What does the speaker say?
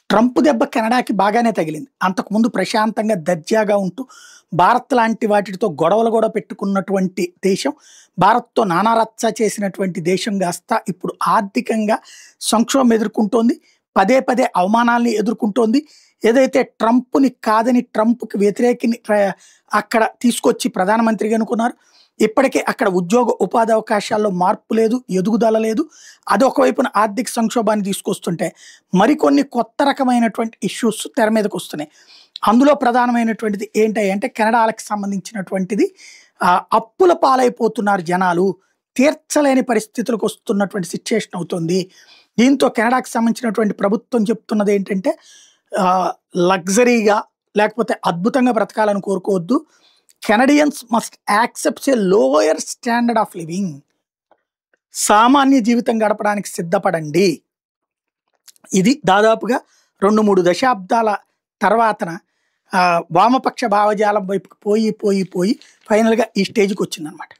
Trump దెబ్బ కెనడాకి బాగానే తగిలింది. అంతకుముందు ప్రశాంతంగా దర్జాగా ఉంటూ భారత్ లాంటి వాటితో గొడవలు కూడా పెట్టుకున్నటువంటి దేశం, భారత్‌తో నానా రచ్చ చేసినటువంటి దేశం కాస్త ఇప్పుడు ఆర్థికంగా సంక్షోభం ఎదుర్కొంటోంది. పదే పదే అవమానాల్ని ఎదుర్కొంటోంది. ఏదైతే ట్రంప్‌ని కాదని ట్రంప్‌కి వ్యతిరేకిని అక్కడ తీసుకొచ్చి ప్రధానమంత్రిగా ఎన్నుకున్నారు. ఇప్పటికే అక్కడ ఉద్యోగ ఉపాధి అవకాశాల్లో మార్పు లేదు, ఎదుగుదల లేదు. అదొక వైపున ఆర్థిక సంక్షోభాన్ని తీసుకొస్తుంటే, మరికొన్ని కొత్త రకమైనటువంటి ఇష్యూస్ తెర మీదకొస్తున్నాయి. అందులో ప్రధానమైనటువంటిది ఏంటంటే కెనడాలకు సంబంధించినటువంటిది అప్పుల పాలైపోతున్నారు జనాలు. తీర్చలేని పరిస్థితులకు వస్తున్నటువంటి సిట్యుయేషన్ అవుతుంది. దీంతో కెనడాకి సంబంధించినటువంటి ప్రభుత్వం చెప్తున్నది ఏంటంటే లగ్జరీగా లేకపోతే అద్భుతంగా బ్రతకాలని కోరుకోవద్దు. Canadians must accepts a lower standard of living. సామాన్య జీవితం గడపడానికి సిద్ధపడండి. ఇది దాదాపుగా 2-3 దశాబ్దాల తర్వాతన వామపక్ష భావజాలం వైపుకి పోయి ఫైనల్‌గా ఈ స్టేజ్‌కి వచ్చిందనమాట.